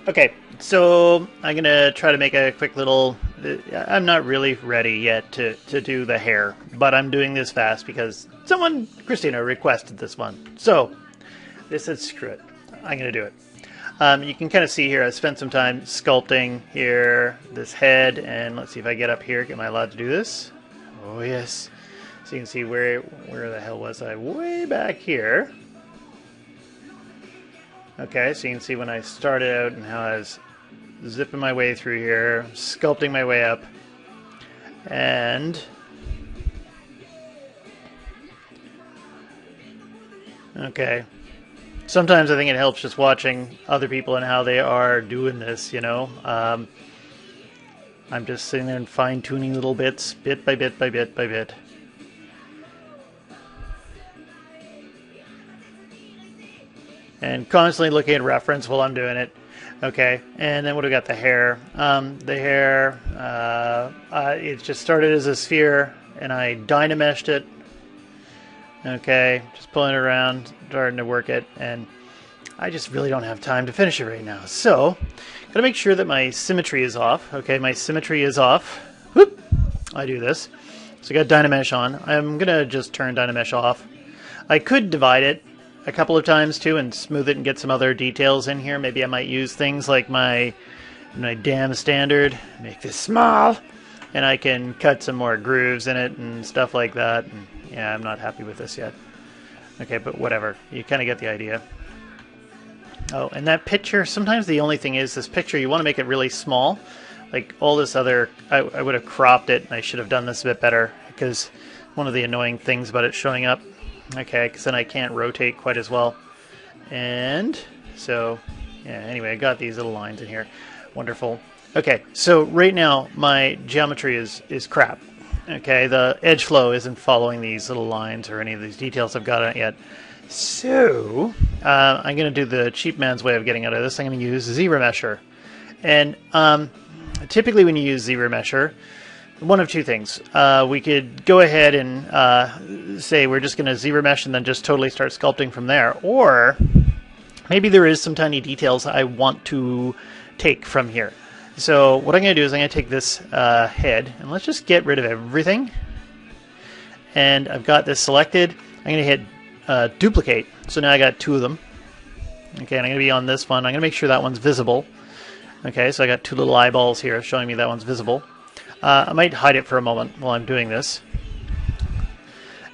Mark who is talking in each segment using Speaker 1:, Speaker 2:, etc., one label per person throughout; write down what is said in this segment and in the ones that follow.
Speaker 1: Okay, so I'm gonna try to make a quick little. I'm not really ready yet to do the hair, but I'm doing this fast because Christina, requested this one. So they said, screw it, I'm gonna do it. You can kind of see here, I spent some time sculpting here, this head, and let's see if I get up here. Am I allowed to do this? Oh yes. So you can see where the hell was I? Way back here. Okay, so you can see when I started out and how I was zipping my way through here, sculpting my way up, and okay. Sometimes I think it helps just watching other people and how they are doing this, you know. I'm just sitting there and fine-tuning little bits, bit by bit by bit by bit. And constantly looking at reference while I'm doing it. Okay, and then what do we got? The hair. The hair, it just started as a sphere, and I dynameshed it. Okay, just pulling it around, starting to work it, and I just really don't have time to finish it right now. So, gotta make sure that my symmetry is off. Okay, my symmetry is off. Whoop! I do this. So I got Dynamesh on. I'm gonna just turn Dynamesh off. I could divide it a couple of times too and smooth it and get some other details in here. Maybe I might use things like my dam standard, make this small, and I can cut some more grooves in it and stuff like that. And yeah, I'm not happy with this yet. Okay, but whatever. You kind of get the idea. Oh, and that picture, sometimes the only thing is this picture, you want to make it really small. Like all this other, I would have cropped it, and I should have done this a bit better, because one of the annoying things about it showing up. Okay, because then I can't rotate quite as well. And so, yeah, anyway, I got these little lines in here. Wonderful. Okay, so right now my geometry is crap. Okay, the edge flow isn't following these little lines or any of these details I've got on it yet. So, I'm going to do the cheap man's way of getting out of this. I'm going to use ZRemesher. And typically when you use ZRemesher, one of two things. We could go ahead and say we're just going to ZRemesh and then just totally start sculpting from there. Or maybe there is some tiny details I want to take from here. So what I'm going to do is I'm going to take this head and let's just get rid of everything. And I've got this selected. I'm going to hit duplicate. So now I got two of them. Okay, and I'm going to be on this one. I'm going to make sure that one's visible. Okay, so I got two little eyeballs here showing me that one's visible. I might hide it for a moment while I'm doing this.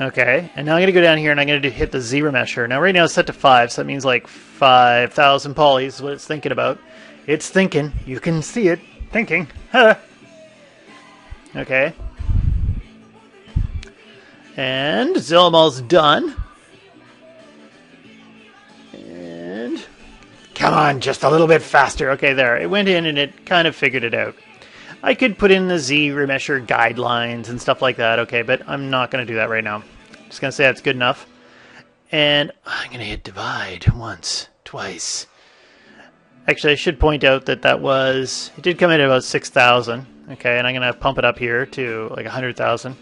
Speaker 1: Okay, and now I'm going to go down here and I'm going to hit the ZRemesher. Now right now it's set to 5, so that means like 5,000 polys is what it's thinking about. It's thinking. You can see it thinking. Okay. And it's almost done. And come on, just a little bit faster. Okay, there. It went in and it kind of figured it out. I could put in the ZRemesher guidelines and stuff like that, okay, but I'm not going to do that right now. I'm just going to say that's good enough. And I'm going to hit divide once, twice. Actually, I should point out that it did come in at about 6,000, okay, and I'm going to pump it up here to like 100,000,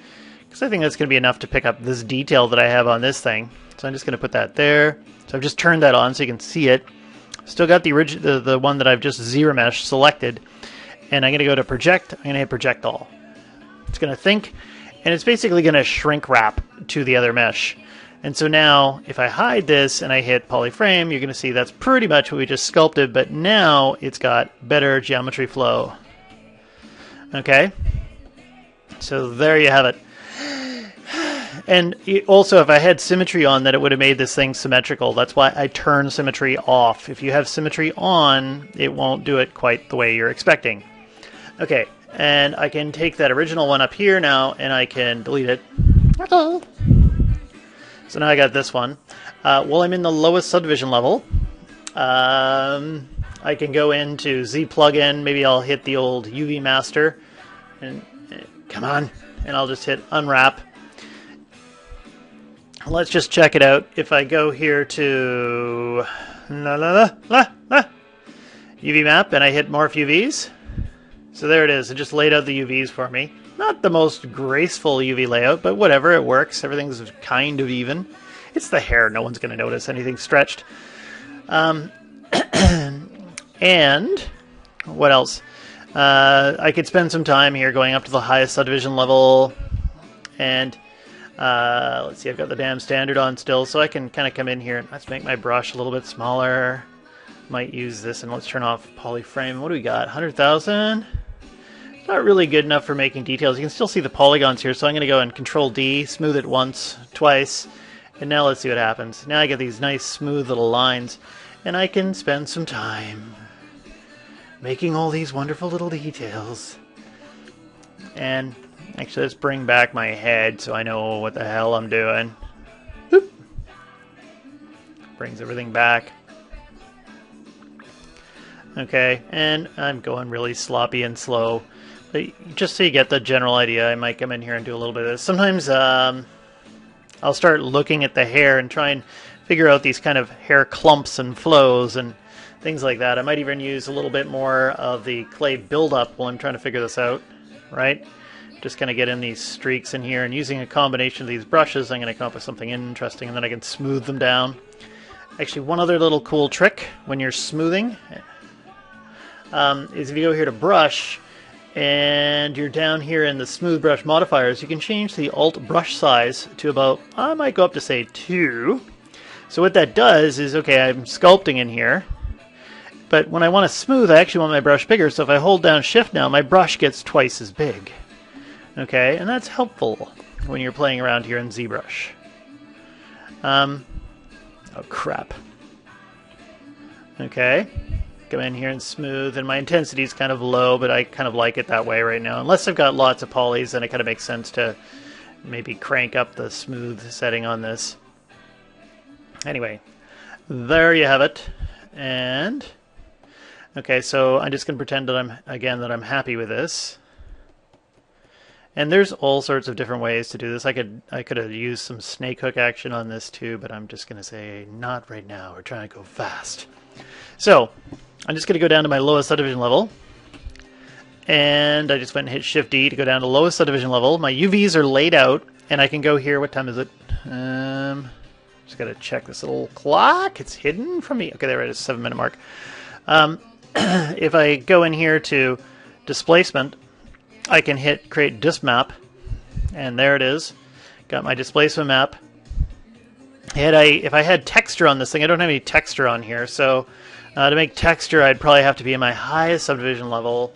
Speaker 1: because I think that's going to be enough to pick up this detail that I have on this thing. So I'm just going to put that there. So I've just turned that on so you can see it. Still got the one that I've just ZRemeshed selected. And I'm going to go to project. I'm going to hit project all. It's going to think, and it's basically going to shrink wrap to the other mesh. And so now, if I hide this and I hit polyframe, you're going to see that's pretty much what we just sculpted, but now it's got better geometry flow. Okay? So there you have it. And also, if I had symmetry on, then it would have made this thing symmetrical. That's why I turn symmetry off. If you have symmetry on, it won't do it quite the way you're expecting. Okay, and I can take that original one up here now, and I can delete it. So now I got this one. While I'm in the lowest subdivision level, I can go into Z plugin. Maybe I'll hit the old UV master, and come on, and I'll just hit unwrap. Let's just check it out. If I go here to UV map and I hit morph UVs, so there it is. It just laid out the UVs for me. Not the most graceful UV layout, but whatever, it works. Everything's kind of even. It's the hair. No one's going to notice anything stretched. And what else? I could spend some time here going up to the highest subdivision level, and let's see, I've got the damn standard on still, so I can kind of come in here and let's make my brush a little bit smaller. Might use this, and let's turn off polyframe. What do we got? 100,000? Not really good enough for making details. You can still see the polygons here, so I'm going to go and Control D, smooth it once, twice, and now let's see what happens. Now I get these nice smooth little lines, and I can spend some time making all these wonderful little details. And actually, let's bring back my head so I know what the hell I'm doing. Boop. Brings everything back. Okay, and I'm going really sloppy and slow. But just so you get the general idea, I might come in here and do a little bit of this. Sometimes I'll start looking at the hair and try and figure out these kind of hair clumps and flows and things like that. I might even use a little bit more of the clay buildup while I'm trying to figure this out, right? Just kind of get in these streaks in here, and using a combination of these brushes, I'm going to come up with something interesting, and then I can smooth them down. Actually, one other little cool trick when you're smoothing is if you go here to brush, and you're down here in the smooth brush modifiers, you can change the alt brush size to about, I might go up to say 2. So what that does is, okay, I'm sculpting in here, but when I want to smooth, I actually want my brush bigger, so if I hold down shift now, my brush gets twice as big. Okay, and that's helpful when you're playing around here in ZBrush. Oh crap. Okay, come in here and smooth, and my intensity is kind of low, but I kind of like it that way right now. Unless I've got lots of polys, then it kind of makes sense to maybe crank up the smooth setting on this. Anyway, there you have it. And okay, so I'm just going to pretend that I'm happy with this. And there's all sorts of different ways to do this. I could have used some snake hook action on this too, but I'm just going to say not right now. We're trying to go fast. So I'm just going to go down to my lowest subdivision level. And I just went and hit Shift D to go down to lowest subdivision level. My UVs are laid out, and I can go here. What time is it? Just got to check this little clock. It's hidden from me. Okay, there it is, 7-minute mark. If I go in here to displacement, I can hit create disk map, and there it is. Got my displacement map. If I had texture on this thing, I don't have any texture on here, so to make texture, I'd probably have to be in my highest subdivision level,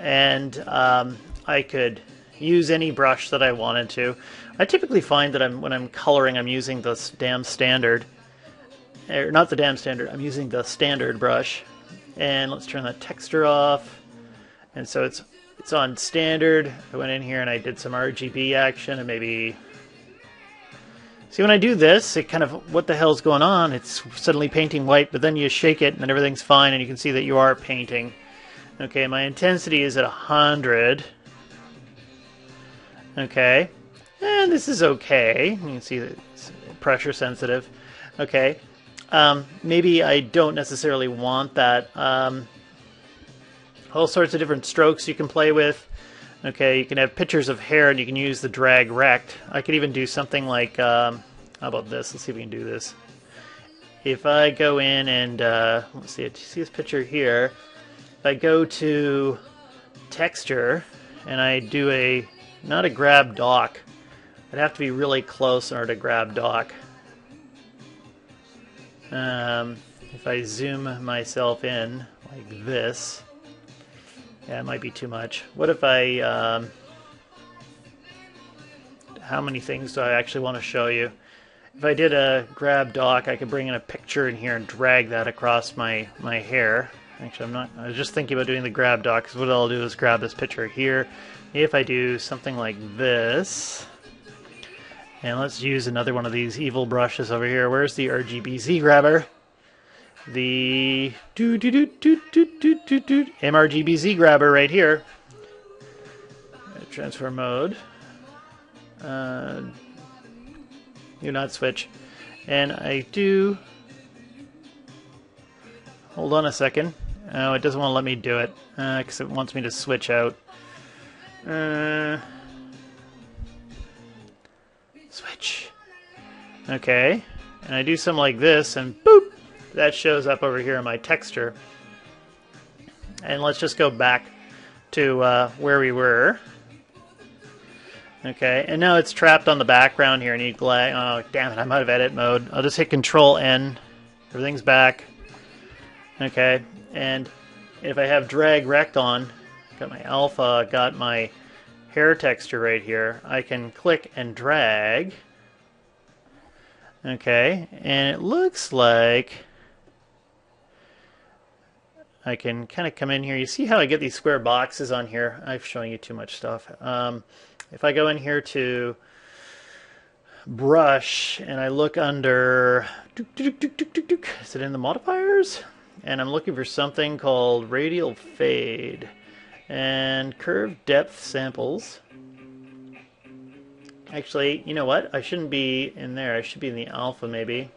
Speaker 1: and I could use any brush that I wanted to. I typically find that when I'm coloring, I'm using the damn standard, or not the damn standard. I'm using the standard brush, and let's turn that texture off. And so it's on standard. I went in here and I did some RGB action, and maybe see when I do this, it kind of, what the hell's going on? It's suddenly painting white, but then you shake it and then everything's fine, and you can see that you are painting. Okay, my intensity is at 100. Okay, and this is okay. You can see that it's pressure sensitive. Okay, maybe I don't necessarily want that. All sorts of different strokes you can play with. Okay, you can have pictures of hair, and you can use the drag rect. I could even do something like, how about this? Let's see if we can do this. If I go in and, let's see this picture here. If I go to texture, and I do not a grab dock. I'd have to be really close in order to grab dock. If I zoom myself in like this, yeah, it might be too much. What if I, how many things do I actually want to show you? If I did a grab dock, I could bring in a picture in here and drag that across my hair. Actually, I was just thinking about doing the grab dock, because what I'll do is grab this picture here. If I do something like this, and let's use another one of these evil brushes over here. Where's the RGBZ grabber? The MRGBZ grabber right here. Transfer mode. Do not switch. And I do. Hold on a second. Oh, it doesn't want to let me do it because it wants me to switch out. Switch. Okay. And I do something like this, and boop! That shows up over here in my texture. And let's just go back to where we were. Okay, and now it's trapped on the background here. I need glide. Oh, damn it, I'm out of edit mode. I'll just hit Control N. Everything's back. Okay, and if I have drag rect on, got my alpha, got my hair texture right here, I can click and drag. Okay, and it looks like I can kind of come in here. You see how I get these square boxes on here? I'm showing you too much stuff. If I go in here to brush and I look under, is it in the modifiers? And I'm looking for something called radial fade and curve depth samples. Actually, you know what? I shouldn't be in there. I should be in the alpha maybe.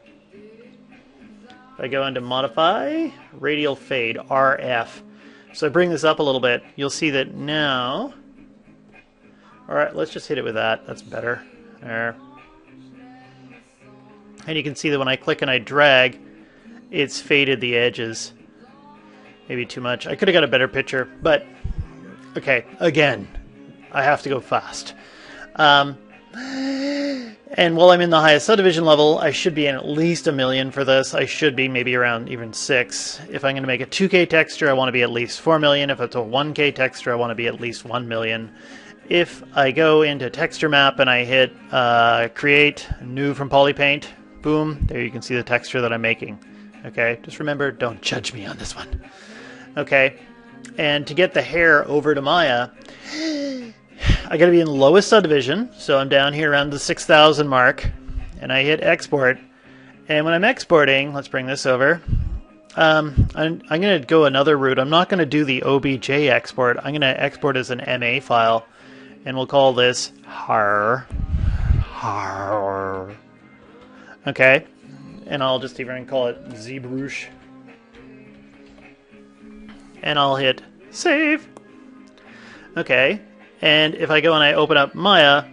Speaker 1: If I go into modify, radial fade, RF. So I bring this up a little bit. You'll see that now. Alright, let's just hit it with that. That's better. There. And you can see that when I click and I drag, it's faded the edges. Maybe too much. I could have got a better picture, but okay, again, I have to go fast. And while I'm in the highest subdivision level, I should be in at least 1 million for this. I should be maybe around even 6. If I'm going to make a 2K texture, I want to be at least 4 million. If it's a 1K texture, I want to be at least 1 million. If I go into texture map and I hit create new from polypaint, boom, there you can see the texture that I'm making. Okay, just remember, don't judge me on this one. Okay, and to get the hair over to Maya, I got to be in the lowest subdivision, so I'm down here around the 6,000 mark, and I hit export. And when I'm exporting, let's bring this over. I'm going to go another route. I'm not going to do the OBJ export. I'm going to export as an MA file, and we'll call this har. Okay, and I'll just even call it ZBrush. And I'll hit save. Okay. And if I go and I open up Maya,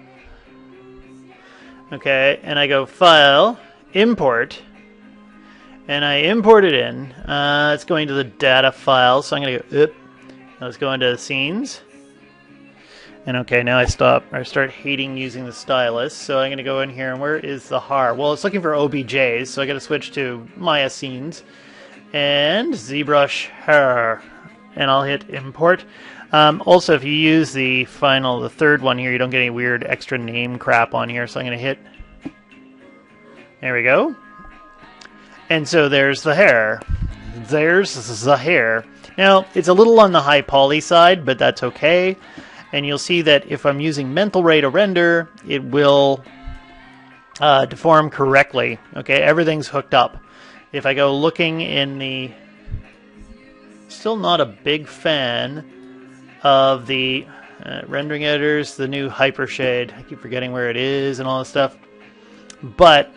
Speaker 1: okay, and I go File, Import, and I import it in, it's going to the data file, so I'm going to go, let's go into Scenes, and okay, now I start hating using the stylus, so I'm going to go in here, and where is the har? Well, it's looking for OBJs, so I got to switch to Maya Scenes, and ZBrush har, and I'll hit Import. Also, if you use the third one here, you don't get any weird extra name crap on here. So I'm going to hit, there we go. And so there's the hair. There's the hair. Now, it's a little on the high poly side, but that's okay. And you'll see that if I'm using mental ray to render, it will deform correctly. Okay, everything's hooked up. If I go looking in the, still not a big fan of the rendering editors, the new Hypershade. I keep forgetting where it is and all this stuff. But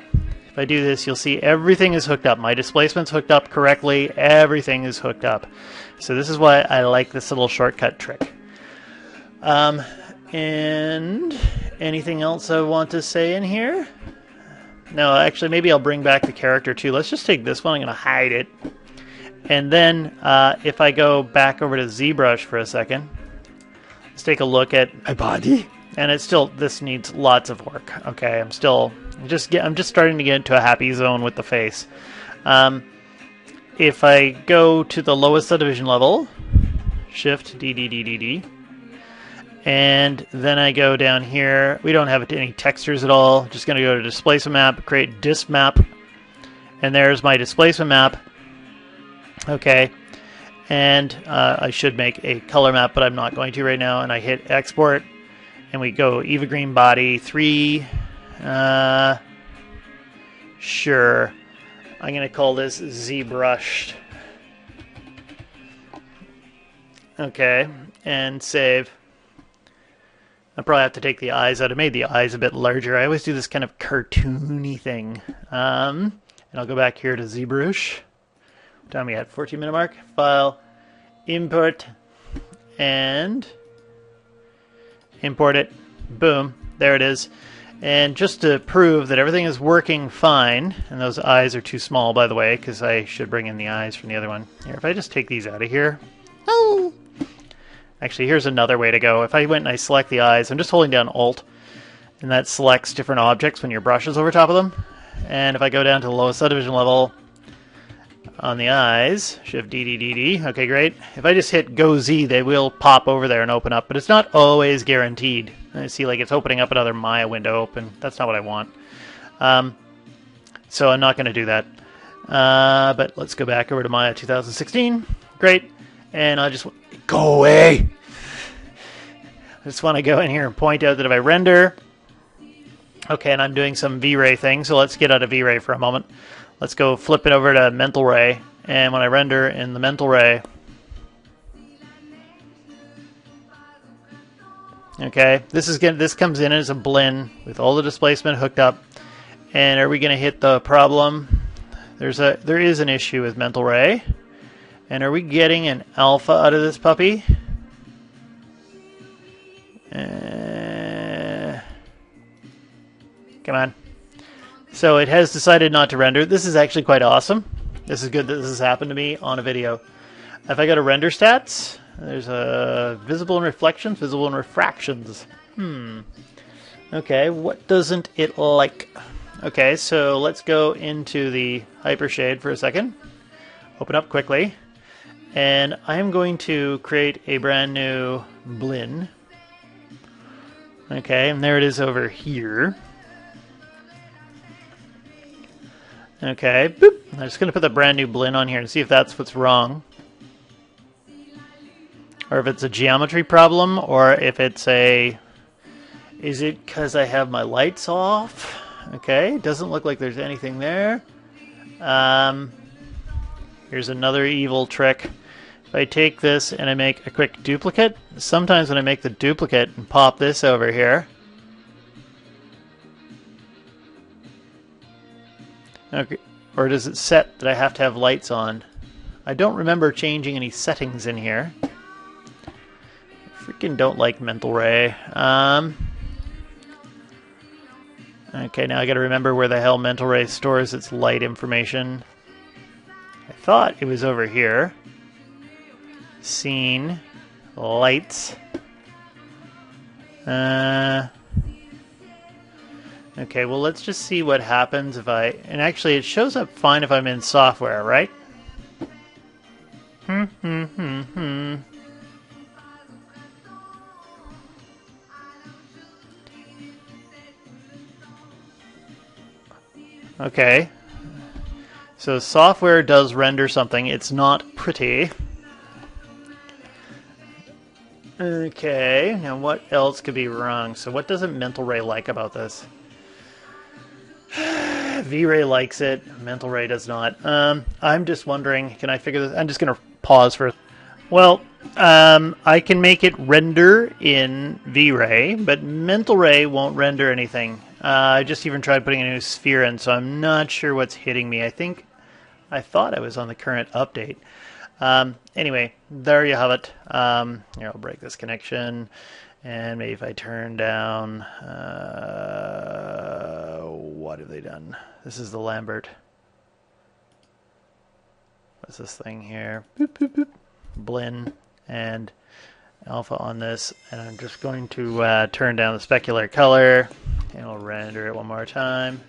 Speaker 1: if I do this, you'll see everything is hooked up. My displacement's hooked up correctly. Everything is hooked up. So this is why I like this little shortcut trick. And anything else I want to say in here? No, actually, maybe I'll bring back the character too. Let's just take this one. I'm going to hide it. And then if I go back over to ZBrush for a second, let's take a look at my body. And it's still, this needs lots of work. Okay, I'm just starting to get into a happy zone with the face. If I go to the lowest subdivision level, Shift D D D D D, and then I go down here. We don't have any textures at all. Just going to go to displacement map, create disp map, and there's my displacement map. Okay, and I should make a color map, but I'm not going to right now. And I hit export, and we go Eva Green body 3. Sure, I'm going to call this ZBrushed. Okay, and save. I probably have to take the eyes out. I made the eyes a bit larger. I always do this kind of cartoony thing. And I'll go back here to ZBrush. What time are we at? 14-minute mark. File, import, and import it. Boom. There it is. And just to prove that everything is working fine, and those eyes are too small, by the way, because I should bring in the eyes from the other one. Here, if I just take these out of here. Oh, Actually, here's another way to go. If I went and I select the eyes, I'm just holding down Alt, and that selects different objects when your brush is over top of them. And if I go down to the lowest subdivision level on the eyes, Shift D, D, D, D, okay, great. If I just hit Go Z, they will pop over there and open up, but it's not always guaranteed. I see like it's opening up another Maya window open. That's not what I want. So I'm not going to do that. But let's go back over to Maya 2016. Great. And I'll just go away. I just want to go in here and point out that if I render, okay, and I'm doing some V-Ray thing, so let's get out of V-Ray for a moment. Let's go flip it over to Mental Ray, and when I render in the Mental Ray, okay, this comes in as a blend with all the displacement hooked up. And are we going to hit the problem? There is an issue with Mental Ray. And are we getting an alpha out of this puppy? Come on. So it has decided not to render. This is actually quite awesome. This is good that this has happened to me on a video. If I go to render stats, there's a visible and reflections, visible and refractions. Okay, what doesn't it like? Okay, so let's go into the hypershade for a second. Open up quickly. And I'm going to create a brand new blend. Okay, and there it is over here. Okay, boop. I'm just going to put the brand new blend on here and see if that's what's wrong. Or if it's a geometry problem, or if it's a... Is it because I have my lights off? Okay, doesn't look like there's anything there. Here's another evil trick. If I take this and I make a quick duplicate, sometimes when I make the duplicate and pop this over here, okay, or does it set that I have to have lights on? I don't remember changing any settings in here. Freaking don't like Mental Ray. Okay, now I gotta remember where the hell Mental Ray stores its light information. I thought it was over here. Scene, lights. Okay, well let's just see what happens if I... And actually it shows up fine if I'm in software, right? Okay. So software does render something. It's not pretty. Okay, now what else could be wrong? So what doesn't Mental Ray like about this? V-Ray likes it. Mental Ray does not. I'm just wondering, can I figure this? I'm just going to pause for... Well, I can make it render in V-Ray, but Mental Ray won't render anything. I just even tried putting a new sphere in, so I'm not sure what's hitting me. I thought I was on the current update. Anyway, there you have it. Here, I'll break this connection. And maybe if I turn down... what have they done? This is the Lambert. What's this thing here? Boop, boop, boop. Blend and alpha on this. And I'm just going to turn down the specular color. And I'll render it one more time.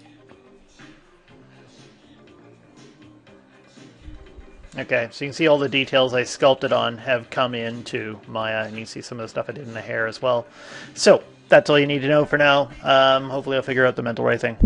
Speaker 1: Okay, so you can see all the details I sculpted on have come into Maya, and you can see some of the stuff I did in the hair as well. So, that's all you need to know for now. Hopefully I'll figure out the Mental Ray thing.